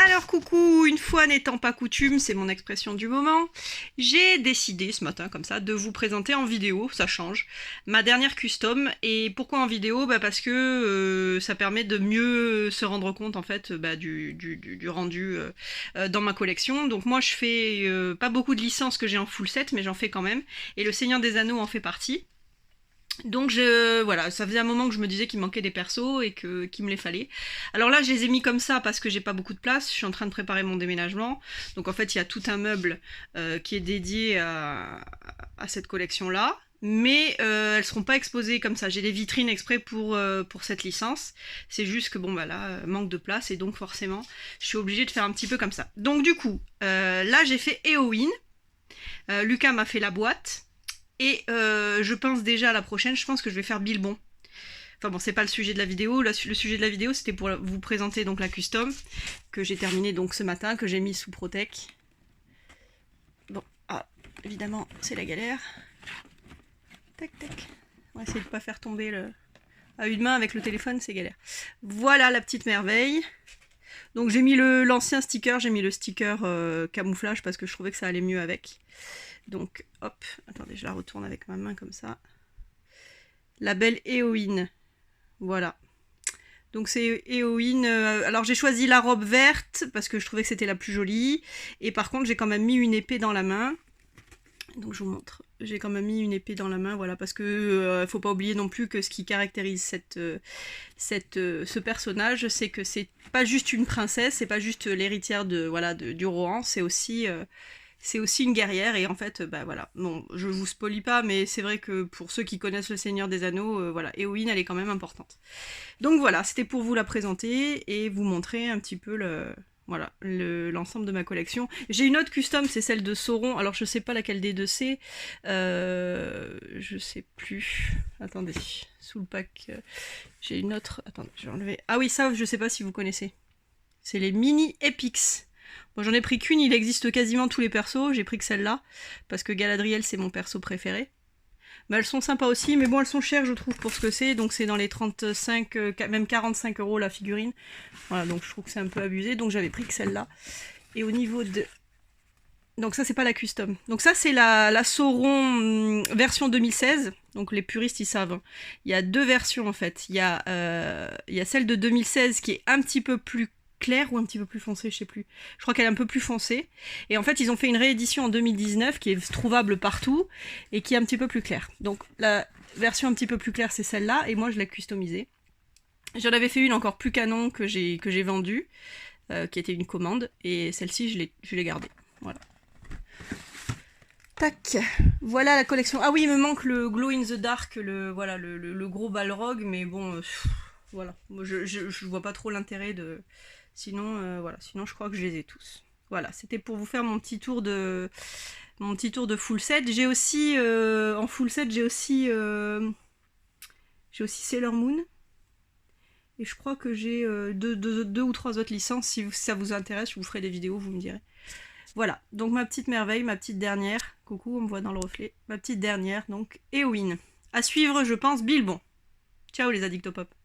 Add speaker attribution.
Speaker 1: Alors coucou, une fois n'étant pas coutume, c'est mon expression du moment, j'ai décidé ce matin comme ça de vous présenter en vidéo, ça change, ma dernière custom. Et pourquoi en vidéo? Parce que ça permet de mieux se rendre compte en fait du rendu dans ma collection. Donc moi je fais pas beaucoup de licences que j'ai en full set, mais j'en fais quand même, et le Seigneur des Anneaux en fait partie. Donc voilà, ça faisait un moment que je me disais qu'il manquait des persos et qu'il me les fallait. Alors là, je les ai mis comme ça parce que j'ai pas beaucoup de place. Je suis en train de préparer mon déménagement. Donc en fait, il y a tout un meuble qui est dédié à cette collection-là. Mais elles seront pas exposées comme ça. J'ai des vitrines exprès pour cette licence. C'est juste que bon bah là, manque de place et donc forcément, je suis obligée de faire un petit peu comme ça. Donc du coup, là j'ai fait Éowyn. Lucas m'a fait la boîte. Et je pense déjà à la prochaine, je pense que je vais faire Bilbon. Enfin bon, c'est pas le sujet de la vidéo. Le sujet de la vidéo, c'était pour vous présenter donc la custom que j'ai terminée donc ce matin, que j'ai mise sous Protec. Bon, évidemment, c'est la galère. Tac, tac. On va essayer de pas faire tomber le... À une main avec le téléphone, c'est galère. Voilà la petite merveille. Donc j'ai mis l'ancien sticker, j'ai mis le sticker camouflage parce que je trouvais que ça allait mieux avec. Donc hop, attendez, je la retourne avec ma main comme ça. La belle Éowyn. Voilà. Donc c'est Éowyn. Alors j'ai choisi la robe verte parce que je trouvais que c'était la plus jolie. Et par contre j'ai quand même mis une épée dans la main. Donc je vous montre. J'ai quand même mis une épée dans la main, voilà, parce que faut pas oublier non plus que ce qui caractérise ce personnage, c'est que c'est pas juste une princesse, c'est pas juste l'héritière du Rohan, c'est aussi une guerrière. Et en fait, voilà, bon, je vous spoilie pas, mais c'est vrai que pour ceux qui connaissent le Seigneur des Anneaux, voilà, Éowyn, elle est quand même importante. Donc voilà, c'était pour vous la présenter et vous montrer un petit peu l'ensemble de ma collection. J'ai une autre custom, c'est celle de Sauron. Alors je sais pas laquelle des deux c'est. Je sais plus. Attendez, sous le pack, j'ai une autre. Attendez, je vais enlever. Ah oui, ça, je sais pas si vous connaissez. C'est les mini Epics. Bon, j'en ai pris qu'une, il existe quasiment tous les persos. J'ai pris que celle-là parce que Galadriel c'est mon perso préféré. Mais elles sont sympas aussi, mais bon, elles sont chères, je trouve, pour ce que c'est. Donc c'est dans les 35, même 45 € la figurine. Voilà, donc je trouve que c'est un peu abusé. Donc j'avais pris que celle-là. Et au niveau de... Donc ça, c'est pas la custom. Donc ça, c'est la Sauron version 2016. Donc les puristes, ils savent. Hein. Il y a deux versions, en fait. Il y a celle de 2016 qui est un petit peu plus claire ou un petit peu plus foncée, je sais plus. Je crois qu'elle est un peu plus foncée. Et en fait, ils ont fait une réédition en 2019 qui est trouvable partout et qui est un petit peu plus claire. Donc la version un petit peu plus claire, c'est celle-là, et moi je l'ai customisée. J'en avais fait une encore plus canon que j'ai vendue, qui était une commande, et celle-ci je l'ai gardée. Voilà. Tac, voilà la collection. Ah oui, il me manque le Glow in the Dark, le gros Balrog, mais bon, voilà. Moi, je vois pas trop l'intérêt de... Sinon, voilà. Sinon, je crois que je les ai tous. Voilà, c'était pour vous faire mon petit tour de full set. J'ai aussi, en full set, j'ai aussi Sailor Moon. Et je crois que j'ai deux ou trois autres licences. Si ça vous intéresse, je vous ferai des vidéos, vous me direz. Voilà, donc ma petite merveille, ma petite dernière. Coucou, on me voit dans le reflet. Ma petite dernière, donc Éowyn. À suivre, je pense, Bilbon. Ciao les addictopop.